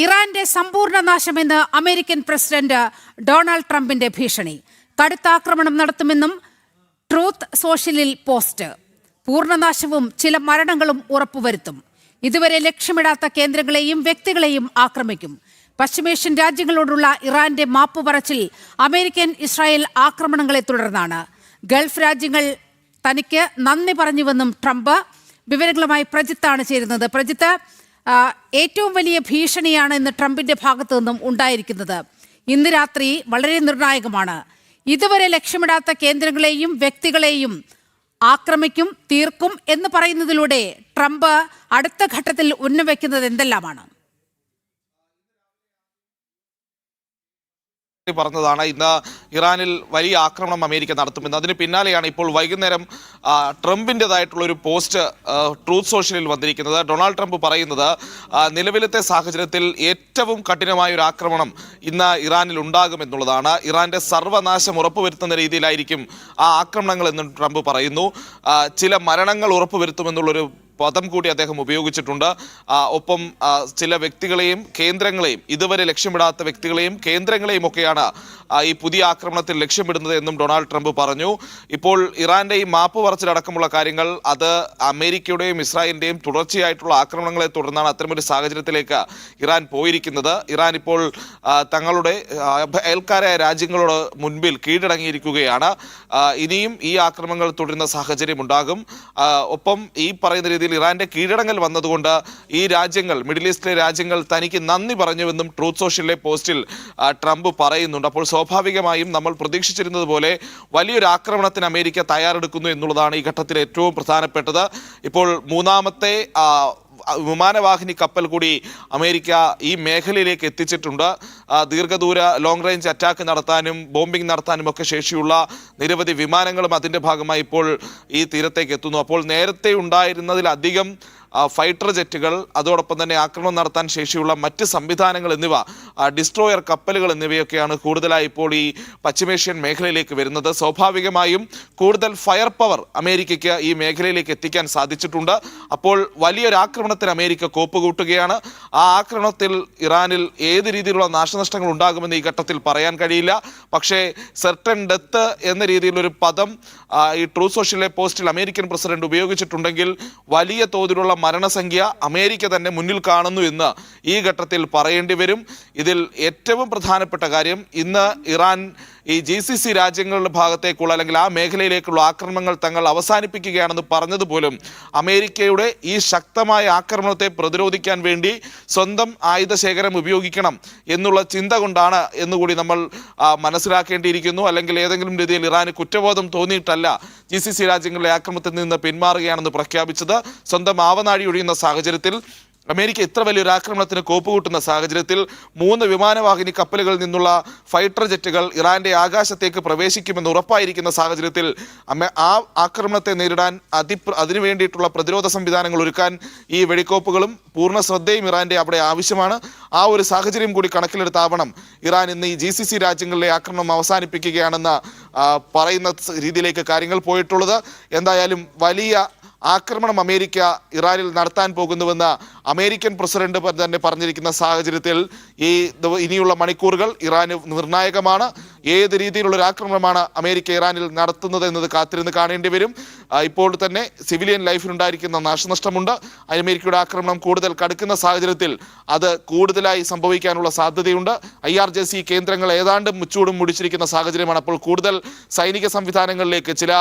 ഇറാന്റെ സമ്പൂർണ്ണ നാശമെന്ന് American president Donald ട്രംപിന്റെ ഭീഷണി. കടുത്ത ആക്രമണം നടത്തുമെന്നും ട്രൂത്ത് സോഷ്യലിൽ പോസ്റ്റ്. പൂർണ്ണനാശവും ചില മരണങ്ങളും ഉറപ്പുവരുത്തും. ഇതുവരെ ലക്ഷ്യമിടാത്ത കേന്ദ്രങ്ങളെയും വ്യക്തികളെയും ആക്രമിക്കും. പശ്ചിമേഷ്യൻ രാജ്യങ്ങളോടുള്ള ഇറാന്റെ മാപ്പുപറച്ചിൽ അമേരിക്കൻ ഇസ്രായേൽ ആക്രമണങ്ങളെ തുടർന്നാണ്. ഗൾഫ് രാജ്യങ്ങൾ തനിക്ക് നന്ദി പറഞ്ഞുവെന്നും ട്രംപ്. വിവരങ്ങളുമായി പ്രജിത്താണ് ചേരുന്നത്. പ്രജിത്ത്, ഏറ്റവും വലിയ ഭീഷണിയാണ് ഇന്ന് ട്രംപിന്റെ ഭാഗത്തു നിന്നും ഉണ്ടായിരിക്കുന്നത്. ഇന്ന് രാത്രി വളരെ നിർണായകമാണ്. ഇതുവരെ ലക്ഷ്യമിടാത്ത കേന്ദ്രങ്ങളെയും വ്യക്തികളെയും ആക്രമിക്കും, തീർക്കും എന്ന് പറയുന്നതിലൂടെ ട്രംപ് അടുത്ത ഘട്ടത്തിൽ ഉന്നയിക്കുന്നത് എന്തെല്ലാമാണ്? പറഞ്ഞതാണ് ഇന്ന് ഇറാനിൽ വലിയ ആക്രമണം അമേരിക്ക നടത്തുമെന്ന്. അതിന് പിന്നാലെയാണ് ഇപ്പോൾ വൈകുന്നേരം ട്രംപിൻ്റെതായിട്ടുള്ള ഒരു പോസ്റ്റ് ട്രൂത്ത് സോഷ്യലിൽ വന്നിരിക്കുന്നത്. ഡൊണാൾഡ് ട്രംപ് പറയുന്നത് നിലവിലത്തെ സാഹചര്യത്തിൽ ഏറ്റവും കഠിനമായ ഒരു ആക്രമണം ഇന്ന് ഇറാനിൽ ഉണ്ടാകുമെന്നുള്ളതാണ്. ഇറാന്റെ സർവനാശം ഉറപ്പുവരുത്തുന്ന രീതിയിലായിരിക്കും ആ ആക്രമണങ്ങൾ എന്നും ട്രംപ് പറയുന്നു. ചില മരണങ്ങൾ ഉറപ്പുവരുത്തുമെന്നുള്ളൊരു പദം കൂടി അദ്ദേഹം ഉപയോഗിച്ചിട്ടുണ്ട്. ഒപ്പം ചില വ്യക്തികളെയും കേന്ദ്രങ്ങളെയും, ഇതുവരെ ലക്ഷ്യമിടാത്ത വ്യക്തികളെയും കേന്ദ്രങ്ങളെയും ഒക്കെയാണ് ഈ പുതിയ ആക്രമണത്തിൽ ലക്ഷ്യമിടുന്നത് എന്നും ഡൊണാൾഡ് ട്രംപ് പറഞ്ഞു. ഇപ്പോൾ ഇറാന്റെ ഈ മാപ്പ് പറച്ചിലടക്കമുള്ള കാര്യങ്ങൾ അത് അമേരിക്കയുടെയും ഇസ്രായേലിന്റെയും തുടർച്ചയായിട്ടുള്ള ആക്രമണങ്ങളെ തുടർന്നാണ് അത്തരമൊരു സാഹചര്യത്തിലേക്ക് ഇറാൻ പോയിരിക്കുന്നത്. ഇറാൻ ഇപ്പോൾ തങ്ങളുടെ അയൽക്കാരായ രാജ്യങ്ങളോട് മുൻപിൽ കീഴടങ്ങിയിരിക്കുകയാണ്. ഇനിയും ഈ ആക്രമണങ്ങൾ തുടരുന്ന സാഹചര്യം ഉണ്ടാകും. ഒപ്പം ഈ പറയുന്ന രീതിയിൽ ഇറാന്റെ കീഴടങ്ങൽ വന്നതുകൊണ്ട് ഈ രാജ്യങ്ങൾ, മിഡിൽ ഈസ്റ്റിലെ രാജ്യങ്ങൾ തനിക്ക് നന്ദി പറഞ്ഞുവെന്നും ട്രൂത്ത് സോഷ്യലിലെ പോസ്റ്റിൽ ട്രംപ് പറയുന്നുണ്ട്. അപ്പോൾ സ്വാഭാവികമായും നമ്മൾ പ്രതീക്ഷിച്ചിരുന്നത് പോലെ വലിയൊരു ആക്രമണത്തിന് അമേരിക്ക തയ്യാറെടുക്കുന്നു എന്നുള്ളതാണ് ഈ ഘട്ടത്തിൽ ഏറ്റവും പ്രധാനപ്പെട്ടത്. ഇപ്പോൾ മൂന്നാമത്തെ വിമാനവാഹിനി കപ്പൽ കൂടി അമേരിക്ക ഈ മേഖലയിലേക്ക് എത്തിച്ചിട്ടുണ്ട്. ദീർഘദൂര ലോങ് റേഞ്ച് അറ്റാക്ക് നടത്താനും ബോംബിംഗ് നടത്താനും ഒക്കെ ശേഷിയുള്ള നിരവധി വിമാനങ്ങളും അതിൻ്റെ ഭാഗമായി ഇപ്പോൾ ഈ തീരത്തേക്ക് എത്തുന്നു. അപ്പോൾ നേരത്തെ ഉണ്ടായിരുന്നതിലധികം ഫൈറ്റർ ജെറ്റുകൾ, അതോടൊപ്പം തന്നെ ആക്രമണം നടത്താൻ ശേഷിയുള്ള മറ്റ് സംവിധാനങ്ങൾ എന്നിവ, ഡിസ്ട്രോയർ കപ്പലുകൾ എന്നിവയൊക്കെയാണ് കൂടുതലായി ഇപ്പോൾ ഈ പശ്ചിമേഷ്യൻ മേഖലയിലേക്ക് വരുന്നത്. സ്വാഭാവികമായും കൂടുതൽ ഫയർ പവർ അമേരിക്കയ്ക്ക് ഈ മേഖലയിലേക്ക് എത്തിക്കാൻ സാധിച്ചിട്ടുണ്ട്. അപ്പോൾ വലിയൊരു ആക്രമണത്തിന് അമേരിക്ക കോപ്പുകൂട്ടുകയാണ്. ആ ആക്രമണത്തിൽ ഇറാനിൽ ഏത് രീതിയിലുള്ള നാശനഷ്ടങ്ങൾ ഉണ്ടാകുമെന്ന് ഈ ഘട്ടത്തിൽ പറയാൻ കഴിയില്ല. പക്ഷേ സെർട്ടൻ ഡെത്ത് എന്ന രീതിയിലൊരു പദം ഈ ട്രൂത്ത് സോഷ്യലിലെ പോസ്റ്റിൽ അമേരിക്കൻ പ്രസിഡന്റ് ഉപയോഗിച്ചിട്ടുണ്ടെങ്കിൽ വലിയ തോതിലുള്ള മരണസംഖ്യ അമേരിക്ക തന്നെ മുന്നിൽ കാണുന്നു എന്ന് ഈ ഘട്ടത്തിൽ പറയേണ്ടി വരും. ഇതിൽ ഏറ്റവും പ്രധാനപ്പെട്ട കാര്യം, ഇന്ന് ഇറാൻ ഈ GCC രാജ്യങ്ങളുടെ ഭാഗത്തേക്കുള്ള അല്ലെങ്കിൽ ആ മേഖലയിലേക്കുള്ള ആക്രമണങ്ങൾ തങ്ങൾ അവസാനിപ്പിക്കുകയാണെന്ന് പറഞ്ഞതുപോലും അമേരിക്കയുടെ ഈ ശക്തമായ ആക്രമണത്തെ പ്രതിരോധിക്കാൻ വേണ്ടി സ്വന്തം ആയുധശേഖരം ഉപയോഗിക്കണം എന്നുള്ള ചിന്ത കൊണ്ടാണ് എന്നുകൂടി നമ്മൾ മനസ്സിലാക്കേണ്ടിയിരിക്കുന്നു. അല്ലെങ്കിൽ ഏതെങ്കിലും രീതിയിൽ ഇറാന് കുറ്റബോധം തോന്നിയിട്ടല്ല GCC രാജ്യങ്ങളിലെ ആക്രമണത്തിൽ നിന്ന് പിന്മാറുകയാണെന്ന് പ്രഖ്യാപിച്ചത്. സ്വന്തം ആവനാഴി ഒഴിയുന്ന സാഹചര്യത്തിൽ, അമേരിക്ക ഇത്ര വലിയൊരു ആക്രമണത്തിന് കോപ്പുകൂട്ടുന്ന സാഹചര്യത്തിൽ 3 വിമാനവാഹിനി കപ്പലുകളിൽ നിന്നുള്ള ഫൈറ്റർ ജെറ്റുകൾ ഇറാന്റെ ആകാശത്തേക്ക് പ്രവേശിക്കുമെന്ന് ഉറപ്പായിരിക്കുന്ന സാഹചര്യത്തിൽ ആ ആക്രമണത്തെ നേരിടാൻ അതിനു വേണ്ടിയിട്ടുള്ള പ്രതിരോധ സംവിധാനങ്ങൾ ഒരുക്കാൻ ഈ വെടിക്കോപ്പുകളും പൂർണ്ണ ശ്രദ്ധയും ഇറാന്റെ അവിടെ ആവശ്യമാണ്. ആ ഒരു സാഹചര്യം കൂടി കണക്കിലെടുത്താവണം ഇറാൻ ഇന്ന് ഈ GCC രാജ്യങ്ങളിലെ ആക്രമണം അവസാനിപ്പിക്കുകയാണെന്ന് പറയുന്ന രീതിയിലേക്ക് കാര്യങ്ങൾ പോയിട്ടുള്ളത്. എന്തായാലും വലിയ ആക്രമണം അമേരിക്ക ഇറാനിൽ നടത്താൻ പോകുന്നുവെന്ന് അമേരിക്കൻ പ്രസിഡന്റ് തന്നെ പറഞ്ഞിരിക്കുന്ന സാഹചര്യത്തിൽ ഇനിയുള്ള മണിക്കൂറുകൾ ഇറാന് നിർണായകമാണ്. ഏത് രീതിയിലുള്ളൊരു ആക്രമണമാണ് അമേരിക്ക ഇറാനിൽ നടത്തുന്നത് എന്നത് കാത്തിരുന്ന് കാണേണ്ടി വരും. ഇപ്പോൾ തന്നെ സിവിലിയൻ ലൈഫിനുണ്ടായിരിക്കുന്ന നാശനഷ്ടമുണ്ട്. അമേരിക്കയുടെ ആക്രമണം കൂടുതൽ കടുക്കുന്ന സാഹചര്യത്തിൽ അത് കൂടുതലായി സംഭവിക്കാനുള്ള സാധ്യതയുണ്ട്. IRGC കേന്ദ്രങ്ങൾ ഏതാണ്ട് മുച്ചൂടും മുടിച്ചിരിക്കുന്ന സാഹചര്യമാണ്. അപ്പോൾ കൂടുതൽ സൈനിക സംവിധാനങ്ങളിലേക്ക് ചില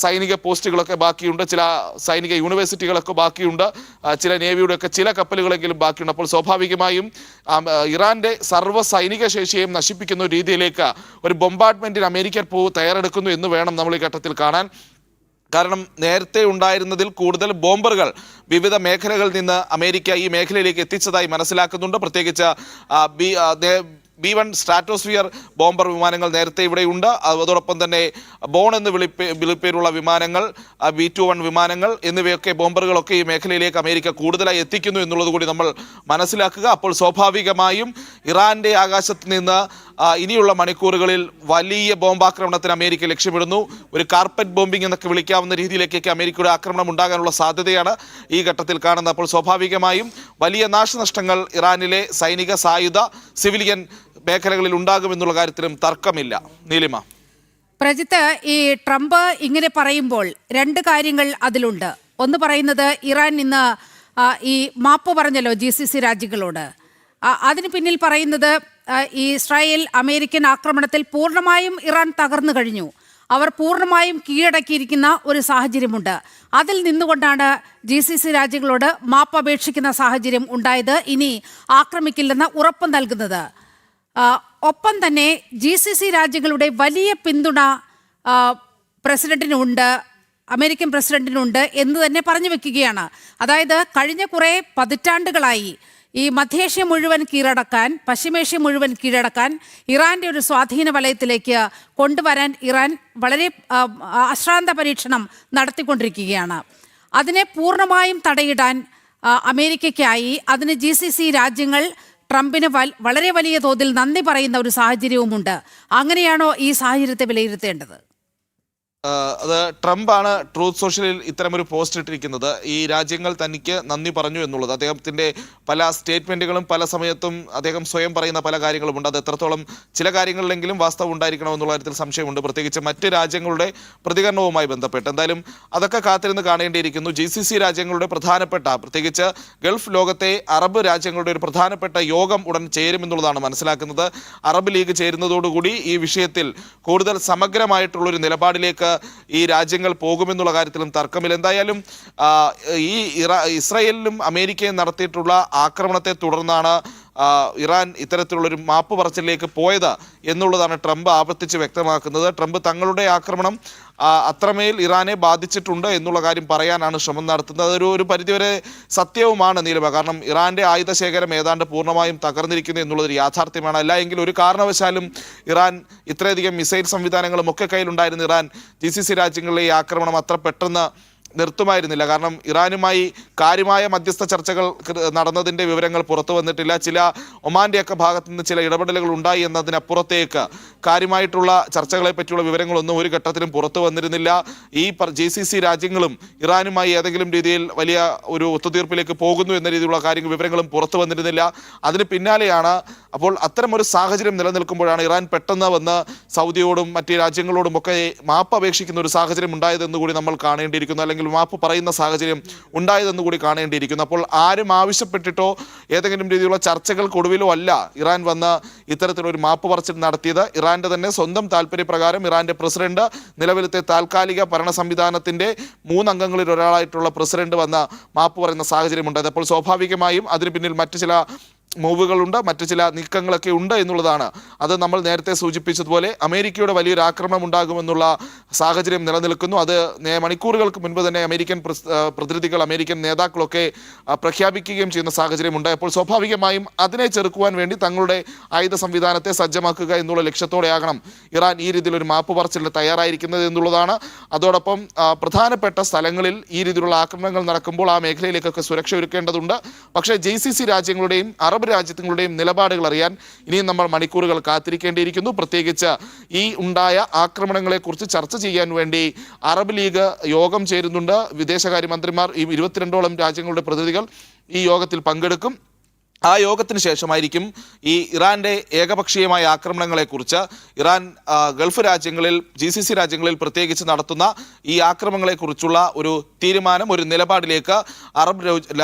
സൈനിക പോസ്റ്റുകളൊക്കെ ബാക്കിയുണ്ട്, ചില സൈനിക യൂണിവേഴ്സിറ്റികളൊക്കെ ബാക്കിയുണ്ട്, ചില നേവിയുടെയൊക്കെ ചില കപ്പലുകളെങ്കിലും ബാക്കിയുണ്ട്. അപ്പോൾ സ്വാഭാവികമായും ഇറാന്റെ സർവ്വ സൈനിക ശേഷിയെയും നശിപ്പിക്കുന്ന ഒരു രീതിയിലേക്ക് ഒരു ബോംബാർഡ്മെന്റിന് അമേരിക്ക തയ്യാറെടുക്കുന്നു എന്ന് വേണം നമ്മൾ ഈ ഘട്ടത്തിൽ കാണാൻ. കാരണം നേരത്തെ ഉണ്ടായിരുന്നതിൽ കൂടുതൽ ബോംബറുകൾ വിവിധ മേഖലകളിൽ നിന്ന് അമേരിക്ക ഈ മേഖലയിലേക്ക് എത്തിച്ചതായി മനസ്സിലാക്കുന്നുണ്ട്. പ്രത്യേകിച്ച് B-1 സ്ട്രാറ്റോസ്ഫിയർ ബോംബർ വിമാനങ്ങൾ നേരത്തെ ഇവിടെയുണ്ട്. അതോടൊപ്പം തന്നെ ബോൺ എന്ന് വിളിപ്പേരുള്ള വിമാനങ്ങൾ, B-21 വിമാനങ്ങൾ എന്നിവയൊക്കെ, ബോംബറുകളൊക്കെ ഈ മേഖലയിലേക്ക് അമേരിക്ക കൂടുതലായി എത്തിക്കുന്നു എന്നുള്ളത് കൂടി നമ്മൾ മനസ്സിലാക്കുക. അപ്പോൾ സ്വാഭാവികമായും ഇറാന്റെ ആകാശത്ത് നിന്ന് ഇനിയുള്ള മണിക്കൂറുകളിൽ വലിയ ബോംബാക്രമണത്തിന് അമേരിക്ക ലക്ഷ്യമിടുന്നു. ഒരു കാർപ്പറ്റ് ബോംബിംഗ് എന്നൊക്കെ വിളിക്കാവുന്ന രീതിയിലേക്കൊക്കെ അമേരിക്കയുടെ ആക്രമണം ഉണ്ടാകാനുള്ള സാധ്യതയാണ് ഈ ഘട്ടത്തിൽ കാണുന്നത്. അപ്പോൾ സ്വാഭാവികമായും വലിയ നാശനഷ്ടങ്ങൾ ഇറാനിലെ സൈനിക, സായുധ, സിവിലിയൻ മേഖലകളിൽ ഉണ്ടാകുമെന്നുള്ള കാര്യത്തിലും തർക്കമില്ല. നീലിമ. പ്രജിത്ത്, ഈ ട്രംപ് ഇങ്ങനെ പറയുമ്പോൾ രണ്ട് കാര്യങ്ങൾ അതിലുണ്ട്. ഒന്ന് പറയുന്നത് ഇറാൻ ഇന്ന് ഈ മാപ്പ് പറഞ്ഞല്ലോ GCC രാജ്യങ്ങളോട്. അതിന് പിന്നിൽ പറയുന്നത് ഈ ഇസ്രായേൽ അമേരിക്കൻ ആക്രമണത്തിൽ പൂർണ്ണമായും ഇറാൻ തകർന്നു കഴിഞ്ഞു, അവർ പൂർണ്ണമായും കീഴടക്കിയിരിക്കുന്ന ഒരു സാഹചര്യമുണ്ട്. അതിൽ നിന്നുകൊണ്ടാണ് GCC രാജ്യങ്ങളോട് മാപ്പ് അപേക്ഷിക്കുന്ന സാഹചര്യം ഉണ്ടായത്, ഇനി ആക്രമിക്കില്ലെന്ന് ഉറപ്പ് നൽകുന്നത്. ഒപ്പം തന്നെ GCC രാജ്യങ്ങളുടെ വലിയ പിന്തുണ പ്രസിഡന്റിനുണ്ട്, അമേരിക്കൻ പ്രസിഡന്റിനുണ്ട് എന്ന് തന്നെ പറഞ്ഞു വെക്കുകയാണ്. അതായത് കഴിഞ്ഞ കുറേ പതിറ്റാണ്ടുകളായി ഈ മധ്യേഷ്യ മുഴുവൻ കീഴടക്കാൻ, പശ്ചിമേഷ്യ മുഴുവൻ കീഴടക്കാൻ, ഇറാന്റെ ഒരു സ്വാധീന വലയത്തിലേക്ക് കൊണ്ടുവരാൻ ഇറാൻ വളരെ അശ്രാന്ത പരീക്ഷണം നടത്തിക്കൊണ്ടിരിക്കുകയാണ്. അതിനെ പൂർണ്ണമായും തടയിടാൻ അമേരിക്കയ്ക്കായി. അതിന് GCC രാജ്യങ്ങൾ ട്രംപിന് വളരെ വലിയ തോതിൽ നന്ദി പറയുന്ന ഒരു സാഹചര്യവുമുണ്ട്. അങ്ങനെയാണോ ഈ സാഹചര്യത്തെ വിലയിരുത്തേണ്ടത്? അത് ട്രംപാണ് ട്രൂത്ത് സോഷ്യലിൽ ഇത്തരമൊരു പോസ്റ്റ് ഇട്ടിരിക്കുന്നത്. ഈ രാജ്യങ്ങൾ തനിക്ക് നന്ദി പറഞ്ഞു എന്നുള്ളത് അദ്ദേഹത്തിൻ്റെ പല സ്റ്റേറ്റ്മെൻറ്റുകളും പല സമയത്തും അദ്ദേഹം സ്വയം പറയുന്ന പല കാര്യങ്ങളുമുണ്ട്. അത് എത്രത്തോളം ചില കാര്യങ്ങളിലെങ്കിലും വാസ്തവം ഉണ്ടായിരിക്കണമെന്നുള്ള കാര്യത്തിൽ സംശയമുണ്ട്, പ്രത്യേകിച്ച് മറ്റ് രാജ്യങ്ങളുടെ പ്രതികരണവുമായി ബന്ധപ്പെട്ട്. എന്തായാലും അതൊക്കെ കാത്തിരുന്ന് കാണേണ്ടിയിരിക്കുന്നു. GCC രാജ്യങ്ങളുടെ പ്രധാനപ്പെട്ട, പ്രത്യേകിച്ച് ഗൾഫ് ലോകത്തെ അറബ് രാജ്യങ്ങളുടെ ഒരു പ്രധാനപ്പെട്ട യോഗം ഉടൻ ചേരുമെന്നുള്ളതാണ് മനസ്സിലാക്കുന്നത്. അറബ് ലീഗ് ചേരുന്നതോടുകൂടി ഈ വിഷയത്തിൽ കൂടുതൽ സമഗ്രമായിട്ടുള്ളൊരു നിലപാടിലേക്ക് ഈ രാജ്യങ്ങൾ പോകുമെന്നുള്ള കാര്യത്തിലും തർക്കമില്ല. എന്തായാലും ഈ ഇസ്രായേലിലും അമേരിക്കയും നടത്തിയിട്ടുള്ള ആക്രമണത്തെ തുടർന്നാണ് ഇറാൻ ഇത്തരത്തിലുള്ളൊരു മാപ്പ് പറച്ചിലേക്ക് പോയത് എന്നുള്ളതാണ് ട്രംപ് ആവർത്തിച്ച് വ്യക്തമാക്കുന്നത്. ട്രംപ് തങ്ങളുടെ ആക്രമണം അത്രമേൽ ഇറാനെ ബാധിച്ചിട്ടുണ്ട് എന്നുള്ള കാര്യം പറയാനാണ് ശ്രമം നടത്തുന്നത്. ഒരു പരിധിവരെ സത്യവുമാണ് നീലിമ. കാരണം ഇറാന്റെ ആയുധ ശേഖരം ഏതാണ്ട് പൂർണ്ണമായും തകർന്നിരിക്കുന്നു എന്നുള്ളതൊരു യാഥാർത്ഥ്യമാണ്. അല്ല എങ്കിൽ ഒരു കാരണവശാലും ഇറാൻ ഇത്രയധികം മിസൈൽ സംവിധാനങ്ങളും ഒക്കെ കയ്യിലുണ്ടായിരുന്ന ഇറാൻ GCC രാജ്യങ്ങളിലെ ഈ ആക്രമണം അത്ര പെട്ടെന്ന് നിർത്തുമായിരുന്നില്ല. കാരണം ഇറാനുമായി കാര്യമായ മധ്യസ്ഥ ചർച്ചകൾ നടന്നതിൻ്റെ വിവരങ്ങൾ പുറത്തു വന്നിട്ടില്ല. ചില ഒമാൻ്റെയൊക്കെ ഭാഗത്തു നിന്ന് ചില ഇടപെടലുകൾ ഉണ്ടായി എന്നതിനപ്പുറത്തേക്ക് കാര്യമായിട്ടുള്ള ചർച്ചകളെ പറ്റിയുള്ള വിവരങ്ങളൊന്നും ഒരു ഘട്ടത്തിലും പുറത്തു വന്നിരുന്നില്ല. ഈ GCC രാജ്യങ്ങളും ഇറാനുമായി ഏതെങ്കിലും രീതിയിൽ വലിയ ഒരു ഒത്തുതീർപ്പിലേക്ക് പോകുന്നു എന്ന രീതിയിലുള്ള കാര്യങ്ങൾ വിവരങ്ങളും പുറത്തു വന്നിരുന്നില്ല. അതിന് പിന്നാലെയാണ്, അപ്പോൾ അത്തരം ഒരു സാഹചര്യം നിലനിൽക്കുമ്പോഴാണ് ഇറാൻ പെട്ടെന്ന് വന്ന് സൗദിയോടും മറ്റ് രാജ്യങ്ങളോടുമൊക്കെ മാപ്പ് അപേക്ഷിക്കുന്ന ഒരു സാഹചര്യം ഉണ്ടായതെന്ന് കൂടി നമ്മൾ കാണേണ്ടിയിരിക്കുന്നു, അല്ലെങ്കിൽ മാപ്പ് പറയുന്ന സാഹചര്യം ഉണ്ടായതെന്ന് കൂടി കാണേണ്ടിയിരിക്കുന്നു. അപ്പോൾ ആരും ആവശ്യപ്പെട്ടിട്ടോ ഏതെങ്കിലും രീതിയിലുള്ള ചർച്ചകൾക്കൊടുവിലോ അല്ല ഇറാൻ വന്ന് ഇത്തരത്തിലൊരു മാപ്പ് പറച്ചിൽ നടത്തിയത്. ഇറാന്റെ തന്നെ സ്വന്തം താല്പര്യപ്രകാരം ഇറാന്റെ പ്രസിഡന്റ്, നിലവിലത്തെ താൽക്കാലിക ഭരണ സംവിധാനത്തിന്റെ 3 അംഗങ്ങളിൽ ഒരാളായിട്ടുള്ള പ്രസിഡന്റ് വന്ന് മാപ്പ് പറയുന്ന സാഹചര്യം ഉണ്ടായത്. അപ്പോൾ സ്വാഭാവികമായും അതിന് പിന്നിൽ മറ്റു ചില മൂവുകളുണ്ട്, മറ്റു ചില നീക്കങ്ങളൊക്കെ ഉണ്ട് എന്നുള്ളതാണ്. അത് നമ്മൾ നേരത്തെ സൂചിപ്പിച്ചതുപോലെ അമേരിക്കയുടെ വലിയൊരു ആക്രമണം ഉണ്ടാകുമെന്നുള്ള സാഹചര്യം നിലനിൽക്കുന്നു. അത് മണിക്കൂറുകൾക്ക് മുൻപ് തന്നെ അമേരിക്കൻ പ്രതിനിധികൾ, അമേരിക്കൻ നേതാക്കളൊക്കെ പ്രഖ്യാപിക്കുകയും ചെയ്യുന്ന സാഹചര്യം ഉണ്ടായപ്പോൾ സ്വാഭാവികമായും അതിനെ ചെറുക്കുവാൻ വേണ്ടി തങ്ങളുടെ ആയുധ സംവിധാനത്തെ സജ്ജമാക്കുക എന്നുള്ള ലക്ഷ്യത്തോടെയാകണം ഇറാൻ ഈ രീതിയിലൊരു മാപ്പ് പറച്ചിലിന് തയ്യാറായിരിക്കുന്നത് എന്നുള്ളതാണ്. അതോടൊപ്പം പ്രധാനപ്പെട്ട സ്ഥലങ്ങളിൽ ഈ രീതിയിലുള്ള ആക്രമണങ്ങൾ നടക്കുമ്പോൾ ആ മേഖലയിലേക്കൊക്കെ സുരക്ഷ ഒരുക്കേണ്ടതുണ്ട്. പക്ഷേ GCC രാജ്യങ്ങളുടെയും അറബ് രാജ്യങ്ങളുടെയും നിലപാടുകൾ അറിയാൻ ഇനിയും നമ്മൾ മണിക്കൂറുകൾ കാത്തിരിക്കേണ്ടിയിരിക്കുന്നു. പ്രത്യേകിച്ച് ഈ ഉണ്ടായ ആക്രമണങ്ങളെക്കുറിച്ച് ചർച്ച ചെയ്യാൻ വേണ്ടി അറബ് ലീഗ് യോഗം ചേരുന്നുണ്ട്. വിദേശകാര്യമന്ത്രിമാർ, ഈ 22ഓളം രാജ്യങ്ങളുടെ പ്രതിനിധികൾ ഈ യോഗത്തിൽ പങ്കെടുക്കും. ആ യോഗത്തിന് ശേഷമായിരിക്കും ഈ ഇറാന്റെ ഏകപക്ഷീയമായ ആക്രമണങ്ങളെക്കുറിച്ച്, ഇറാൻ ഗൾഫ് രാജ്യങ്ങളിൽ, GCC രാജ്യങ്ങളിൽ പ്രത്യേകിച്ച് നടത്തുന്ന ഈ ആക്രമണങ്ങളെക്കുറിച്ചുള്ള ഒരു തീരുമാനം, ഒരു നിലപാടിലേക്ക് അറബ്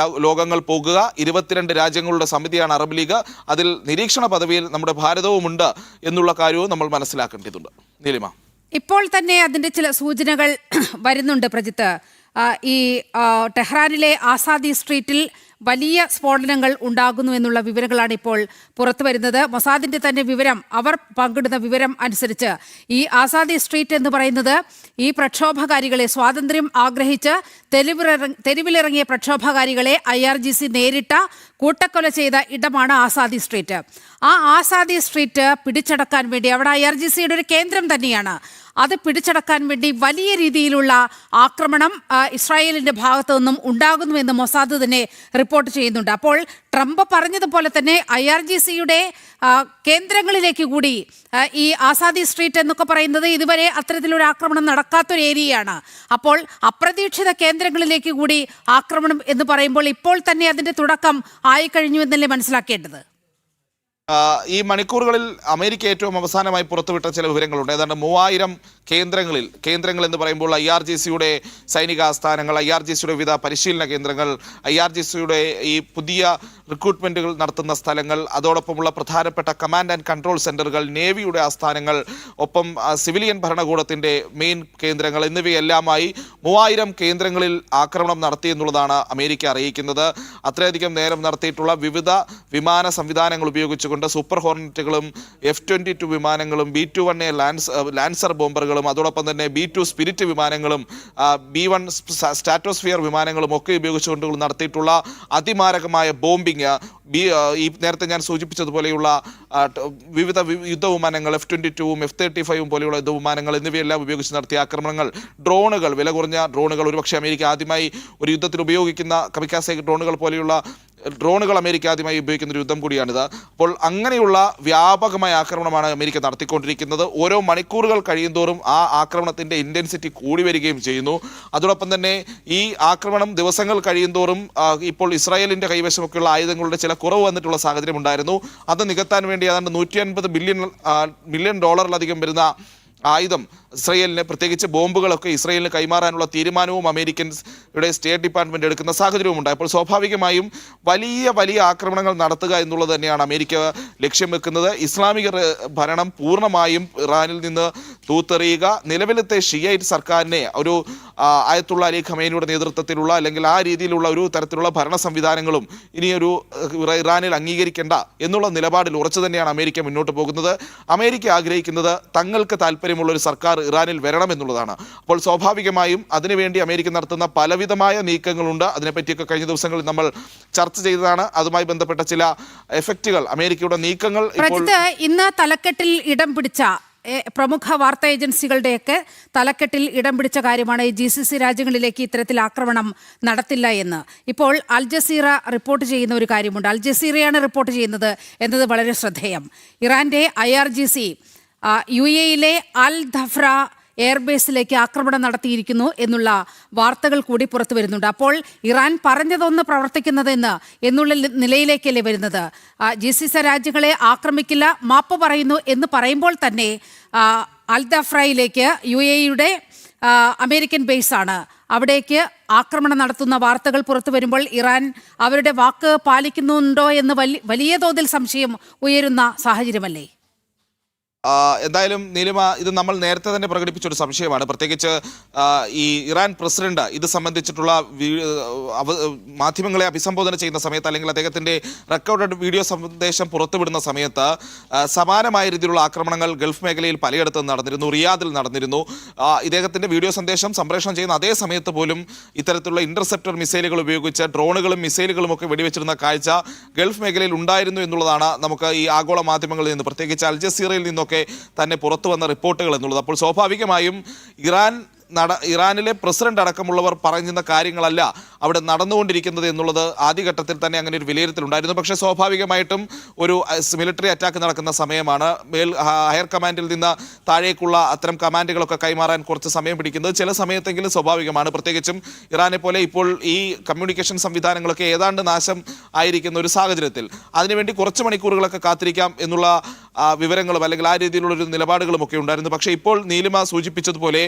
ലോകങ്ങൾ പോകുക. 22 രാജ്യങ്ങളുടെ സമിതിയാണ് അറബ് ലീഗ്. അതിൽ നിരീക്ഷണ പദവിയിൽ നമ്മുടെ ഭാരതവുമുണ്ട് എന്നുള്ള കാര്യവും നമ്മൾ മനസ്സിലാക്കേണ്ടതുണ്ട്. നീലിമ. ഇപ്പോൾ തന്നെ അതിൻ്റെ ചില സൂചനകൾ വരുന്നുണ്ട് പ്രജിത്ത്. ഈ ടെഹ്റാനിലെ ആസാദി സ്ട്രീറ്റിൽ വലിയ സ്ഫോടനങ്ങൾ ഉണ്ടാകുന്നു എന്നുള്ള വിവരങ്ങളാണ് ഇപ്പോൾ പുറത്തു വരുന്നത്. മൊസാദിന്റെ തന്നെ വിവരം, അവർ പങ്കിടുന്ന വിവരം അനുസരിച്ച് ഈ ആസാദി സ്ട്രീറ്റ് എന്ന് പറയുന്നത് ഈ പ്രക്ഷോഭകാരികളെ, സ്വാതന്ത്ര്യം ആഗ്രഹിച്ച് തെരുവിലിറങ്ങിയ പ്രക്ഷോഭകാരികളെ IRGC നേരിട്ട കൂട്ടക്കൊല ചെയ്ത ഇടമാണ് ആസാദി സ്ട്രീറ്റ്. ആ ആസാദി സ്ട്രീറ്റ് പിടിച്ചടക്കാൻ വേണ്ടി, അവിടെ IRGCയുടെ ഒരു കേന്ദ്രം തന്നെയാണ്, അത് പിടിച്ചടക്കാൻ വേണ്ടി വലിയ രീതിയിലുള്ള ആക്രമണം ഇസ്രായേലിന്റെ ഭാഗത്തു നിന്നും ഉണ്ടാകുന്നുവെന്ന് മൊസാദ് തന്നെ റിപ്പോർട്ട് ചെയ്യുന്നുണ്ട്. അപ്പോൾ ട്രംപ് പറഞ്ഞതുപോലെ തന്നെ IRGCയുടെ കേന്ദ്രങ്ങളിലേക്ക് കൂടി ഈ ആസാദി സ്ട്രീറ്റ് എന്നൊക്കെ പറയുന്നത് ഇതുവരെ അത്തരത്തിലൊരു ആക്രമണം നടക്കാത്തൊരു ഏരിയയാണ്. അപ്പോൾ അപ്രതീക്ഷിത കേന്ദ്രങ്ങളിലേക്ക് കൂടി ആക്രമണം എന്ന് പറയുമ്പോൾ ഇപ്പോൾ തന്നെ അതിന്റെ തുടക്കം ആയിക്കഴിഞ്ഞു എന്നല്ലേ മനസ്സിലാക്കേണ്ടത്? ഈ മണിക്കൂറുകളിൽ അമേരിക്ക ഏറ്റവും അവസാനമായി പുറത്തുവിട്ട ചില വിവരങ്ങളുണ്ട്. ഏതാണ്ട് 3000 കേന്ദ്രങ്ങൾ എന്ന് പറയുമ്പോൾ IRGCയുടെ സൈനിക ആസ്ഥാനങ്ങൾ, IRGCയുടെ വിവിധ പരിശീലന കേന്ദ്രങ്ങൾ, IRGCയുടെ ഈ പുതിയ റിക്രൂട്ട്മെന്റുകൾ നടത്തുന്ന സ്ഥലങ്ങൾ, അതോടൊപ്പമുള്ള പ്രധാനപ്പെട്ട കമാൻഡ് ആൻഡ് കൺട്രോൾ സെന്ററുകൾ, നേവിയുടെ ആസ്ഥാനങ്ങൾ, ഒപ്പം സിവിലിയൻ ഭരണകൂടത്തിന്റെ മെയിൻ കേന്ദ്രങ്ങൾ എന്നിവയെല്ലാമായി 3000 കേന്ദ്രങ്ങളിൽ ആക്രമണം നടത്തിയെന്നുള്ളതാണ് അമേരിക്ക അറിയിക്കുന്നത്. അത്രയധികം നേരം നടത്തിയിട്ടുള്ള വിവിധ വിമാന സംവിധാനങ്ങൾ ഉപയോഗിച്ചുകൊണ്ട് സൂപ്പർ ഹോർണറ്റുകളും F-22 വിമാനങ്ങളും B-21A ലാൻസർ ബോംബറുകളും അതോടൊപ്പം തന്നെ B-2 സ്പിരിറ്റ് വിമാനങ്ങളും B-1 സ്ട്രാറ്റോസ്ഫിയർ വിമാനങ്ങളും ഒക്കെ ഉപയോഗിച്ചുകൊണ്ട് നടത്തിയിട്ടുള്ള അതിമാരകമായ ബോംബിംഗ്, ഈ നേരത്തെ ഞാൻ സൂചിപ്പിച്ചതുപോലെയുള്ള വിവിധ യുദ്ധവിമാനങ്ങൾ F-22ഉം F-35ഉം പോലെയുള്ള യുദ്ധവിമാനങ്ങൾ എന്നിവയെല്ലാം ഉപയോഗിച്ച് നടത്തിയ ആക്രമണങ്ങൾ, ഡ്രോണുകൾ, വില കുറഞ്ഞ ഡ്രോണുകൾ, ഒരുപക്ഷെ അമേരിക്ക ആദ്യമായി ഒരു യുദ്ധത്തിൽ ഉപയോഗിക്കുന്ന കമിക്കാസെ ഡ്രോണുകൾ പോലെയുള്ള ഡ്രോണുകൾ അമേരിക്ക ആദ്യമായി ഉപയോഗിക്കുന്ന ഒരു യുദ്ധം കൂടിയാണിത്. അപ്പോൾ അങ്ങനെയുള്ള വ്യാപകമായ ആക്രമണമാണ് അമേരിക്ക നടത്തിക്കൊണ്ടിരിക്കുന്നത്. ഓരോ മണിക്കൂറുകൾ കഴിയുന്തോറും ആ ആക്രമണത്തിൻ്റെ ഇൻറ്റൻസിറ്റി കൂടി വരികയും ചെയ്യുന്നു. അതോടൊപ്പം തന്നെ ഈ ആക്രമണം ദിവസങ്ങൾ കഴിയുന്തോറും ഇപ്പോൾ ഇസ്രായേലിൻ്റെ കൈവശമൊക്കെയുള്ള ആയുധങ്ങളുടെ ചില കുറവ് വന്നിട്ടുള്ള സാഹചര്യം ഉണ്ടായിരുന്നു. അത് നികത്താൻ വേണ്ടി ഏതാണ്ട് $150 മില്യൺ വരുന്ന ആയുധം ഇസ്രയേലിന്, പ്രത്യേകിച്ച് ബോംബുകളൊക്കെ ഇസ്രയേലിന് കൈമാറാനുള്ള തീരുമാനവും അമേരിക്കൻയുടെ സ്റ്റേറ്റ് ഡിപ്പാർട്ട്മെൻറ്റ് എടുക്കുന്ന സാഹചര്യവും ഉണ്ടായി. അപ്പോൾ സ്വാഭാവികമായും വലിയ ആക്രമണങ്ങൾ നടത്തുക എന്നുള്ളത് തന്നെയാണ് അമേരിക്ക ലക്ഷ്യം വെക്കുന്നത്. ഇസ്ലാമിക ഭരണം പൂർണ്ണമായും ഇറാനിൽ നിന്ന് തൂത്തെറിയുക, നിലവിലത്തെ ഷിയൈറ്റ് സർക്കാരിനെ ഒരു ആയത്തുള്ള അലി ഖമേനിയുടെ നേതൃത്വത്തിലുള്ള അല്ലെങ്കിൽ ആ രീതിയിലുള്ള ഒരു തരത്തിലുള്ള ഭരണ സംവിധാനങ്ങളും ഇനിയൊരു ഇറാനിൽ അംഗീകരിക്കേണ്ട എന്നുള്ള നിലപാടിൽ ഉറച്ചു തന്നെയാണ് അമേരിക്ക മുന്നോട്ട് പോകുന്നത്. അമേരിക്ക ആഗ്രഹിക്കുന്നത് തങ്ങൾക്ക് താല്പര്യമുള്ള ഒരു സർക്കാർ ഇറാനിൽ വരണമെന്നുള്ളതാണ്. അപ്പോൾ സ്വാഭാവികമായും അതിനുവേണ്ടി അമേരിക്ക നടത്തുന്ന പലവിധമായ നീക്കങ്ങളുണ്ട്. അതിനെപ്പറ്റിയൊക്കെ കഴിഞ്ഞ ദിവസങ്ങളിൽ നമ്മൾ ചർച്ച ചെയ്തതാണ്. അതുമായി ബന്ധപ്പെട്ട ചില എഫക്റ്റുകൾ, അമേരിക്കയുടെ നീക്കങ്ങൾ ഇപ്പോൾ ഇന്ന് തലക്കെട്ടിൽ ഇടം പിടിച്ച പ്രമുഖ വാർത്താ ഏജൻസികളുടെയൊക്കെ തലക്കെട്ടിൽ ഇടം പിടിച്ച കാര്യമാണ് GCC രാജ്യങ്ങളിലേക്ക് ഇത്തരത്തിൽ ആക്രമണം നടത്തില്ല എന്ന്. ഇപ്പോൾ അൽ ജസീറ റിപ്പോർട്ട് ചെയ്യുന്ന ഒരു കാര്യമുണ്ട്. അൽ ജസീറയാണ് റിപ്പോർട്ട് ചെയ്യുന്നത് എന്നത് വളരെ ശ്രദ്ധേയം. ഇറാന്റെ IRGC UAE-ലെ അൽ ധഫ്ര എയർബേസിലേക്ക് ആക്രമണം നടത്തിയിരിക്കുന്നു എന്നുള്ള വാർത്തകൾ കൂടി പുറത്തു വരുന്നുണ്ട്. അപ്പോൾ ഇറാൻ പറഞ്ഞതൊന്ന് പ്രവർത്തിക്കുന്നതെന്ന് എന്നുള്ള നിലയിലേക്കല്ലേ വരുന്നത്. GCC രാജ്യങ്ങളെ ആക്രമിക്കില്ല, മാപ്പ് പറയുന്നു എന്ന് പറയുമ്പോൾ തന്നെ അൽ ധഫ്രയിലേക്ക് UAE-യുടെ അമേരിക്കൻ ബേസാണ്, അവിടേക്ക് ആക്രമണം നടത്തുന്ന വാർത്തകൾ പുറത്തു വരുമ്പോൾ ഇറാൻ അവരുടെ വാക്ക് പാലിക്കുന്നുണ്ടോ എന്ന് വലിയ തോതിൽ സംശയം ഉയരുന്ന സാഹചര്യമല്ലേ? എന്തായാലും നീലിമ, ഇത് നമ്മൾ നേരത്തെ തന്നെ പ്രകടിപ്പിച്ചൊരു സംശയമാണ്. പ്രത്യേകിച്ച് ഈ ഇറാൻ പ്രസിഡന്റ് ഇത് സംബന്ധിച്ചിട്ടുള്ള മാധ്യമങ്ങളെ അഭിസംബോധന ചെയ്യുന്ന സമയത്ത്, അല്ലെങ്കിൽ അദ്ദേഹത്തിൻ്റെ റെക്കോർഡഡ് വീഡിയോ സന്ദേശം പുറത്തുവിടുന്ന സമയത്ത് സമാനമായ രീതിയിലുള്ള ആക്രമണങ്ങൾ ഗൾഫ് മേഖലയിൽ പലയിടത്തും നടന്നിരുന്നു, റിയാദിൽ നടന്നിരുന്നു. ഇദ്ദേഹത്തിൻ്റെ വീഡിയോ സന്ദേശം സംപ്രേഷണം ചെയ്യുന്ന അതേ സമയത്ത് പോലും ഇത്തരത്തിലുള്ള ഇന്റർസെപ്റ്റർ മിസൈലുകൾ ഉപയോഗിച്ച് ഡ്രോണുകളും മിസൈലുകളും ഒക്കെ വെടിവെച്ചിരുന്ന കാഴ്ച ഗൾഫ് മേഖലയിൽ ഉണ്ടായിരുന്നു എന്നുള്ളതാണ് നമുക്ക് ഈ ആഗോള മാധ്യമങ്ങളിൽ നിന്ന്, പ്രത്യേകിച്ച് അൽ ജസീറയിൽ നിന്നൊക്കെ തന്നെ പുറത്തു വന്ന റിപ്പോർട്ടുകൾ എന്നുള്ളത്. അപ്പോൾ സ്വാഭാവികമായും ഇറാനിലെ പ്രസിഡന്റ് അടക്കമുള്ളവർ പറയുന്ന കാര്യങ്ങളല്ല അവിടെ നടന്നുകൊണ്ടിരിക്കുന്നത് എന്നുള്ളത് ആദ്യഘട്ടത്തിൽ തന്നെ അങ്ങനെ ഒരു വിലയിരുത്തലുണ്ടായിരുന്നു. പക്ഷേ സ്വാഭാവികമായിട്ടും ഒരു മിലിറ്ററി അറ്റാക്ക് നടക്കുന്ന സമയമാണ്. ഹയർ കമാൻഡിൽ നിന്ന് താഴേക്കുള്ള അത്തരം കമാൻഡുകളൊക്കെ കൈമാറാൻ കുറച്ച് സമയം പിടിക്കുന്നത് ചില സമയത്തെങ്കിലും സ്വാഭാവികമാണ്. പ്രത്യേകിച്ചും ഇറാനെ പോലെ ഇപ്പോൾ ഈ കമ്മ്യൂണിക്കേഷൻ സംവിധാനങ്ങളൊക്കെ ഏതാണ്ട് നാശം ആയിരിക്കുന്ന ഒരു സാഹചര്യത്തിൽ അതിനുവേണ്ടി കുറച്ച് മണിക്കൂറുകളൊക്കെ കാത്തിരിക്കാം എന്നുള്ള വിവരങ്ങളും അല്ലെങ്കിൽ ആ രീതിയിലുള്ള ഒരു നിലപാടുകളും ഒക്കെ ഉണ്ടായിരുന്നു. പക്ഷേ ഇപ്പോൾ നീലിമ സൂചിപ്പിച്ചതുപോലെ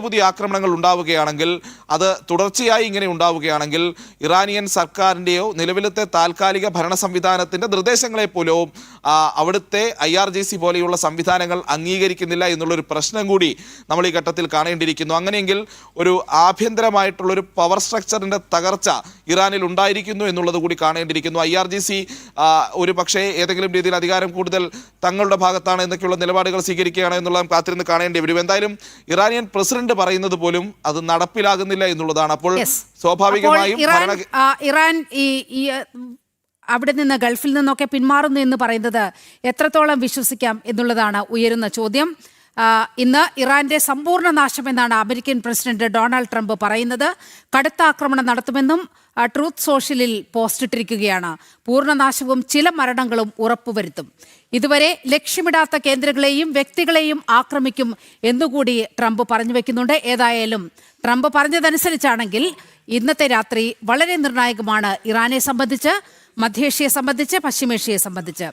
പുതിയ ആക്രമണങ്ങൾ ഉണ്ടാവുകയാണെങ്കിൽ, അത് തുടർച്ചയായി ഇങ്ങനെ ഉണ്ടാവുകയാണെങ്കിൽ ഇറാനിയൻ സർക്കാരിൻ്റെയോ നിലവിലത്തെ താൽക്കാലിക ഭരണ സംവിധാനത്തിൻ്റെ നിർദ്ദേശങ്ങളെ പോലും അവിടുത്തെ IRGC പോലെയുള്ള സംവിധാനങ്ങൾ അംഗീകരിക്കുന്നില്ല എന്നുള്ളൊരു പ്രശ്നം കൂടി നമ്മൾ ഈ ഘട്ടത്തിൽ കാണേണ്ടിയിരിക്കുന്നു. അങ്ങനെയെങ്കിൽ ഒരു ആഭ്യന്തരമായിട്ടുള്ളൊരു പവർ സ്ട്രക്ചറിൻ്റെ തകർച്ച ഇറാനിൽ ഉണ്ടായിരിക്കുന്നു എന്നുള്ളത് കൂടി കാണേണ്ടിയിരിക്കുന്നു. IRGC ഒരു പക്ഷേ ഏതെങ്കിലും രീതിയിൽ അധികാരം കൂടുതൽ തങ്ങളുടെ ഭാഗത്താണ് എന്നൊക്കെയുള്ള നിലപാടുകൾ സ്വീകരിക്കുകയാണ് എന്നുള്ളത് കാത്തിരുന്ന് കാണേണ്ടി വരും. എന്തായാലും ഇറാനിയൻ പ്രസിഡന്റ് പറയുന്നത് പോലും അത് നടപ്പിലാകുന്നില്ല എന്നുള്ളതാണ്. അപ്പോൾ സ്വാഭാവികമായും ഇറാൻ ഈ അവിടെ നിന്ന് ഗൾഫിൽ നിന്നൊക്കെ പിന്മാറുന്നു എന്ന് പറയുന്നത് എത്രത്തോളം വിശ്വസിക്കാം എന്നുള്ളതാണ് ഉയരുന്ന ചോദ്യം. ഇന്ന് ഇറാന്റെ സമ്പൂർണ്ണ നാശമെന്നാണ് അമേരിക്കൻ പ്രസിഡന്റ് ഡൊണാൾഡ് ട്രംപ് പറയുന്നത്. കടുത്ത ആക്രമണം നടത്തുമെന്നും ട്രൂത്ത് സോഷ്യലിൽ പോസ്റ്റ് ഇട്ടിരിക്കുകയാണ്. പൂർണ്ണനാശവും ചില മരണങ്ങളും ഉറപ്പുവരുത്തും. ഇതുവരെ ലക്ഷ്യമിടാത്ത കേന്ദ്രങ്ങളെയും വ്യക്തികളെയും ആക്രമിക്കും എന്നുകൂടി ട്രംപ് പറഞ്ഞു വെക്കുന്നുണ്ട്. ഏതായാലും ട്രംപ് പറഞ്ഞതനുസരിച്ചാണെങ്കിൽ ഇന്നത്തെ രാത്രി വളരെ നിർണായകമാണ് ഇറാനെ സംബന്ധിച്ച്, മധ്യേഷ്യയെ സംബന്ധിച്ച്, പശ്ചിമേഷ്യയെ സംബന്ധിച്ച്.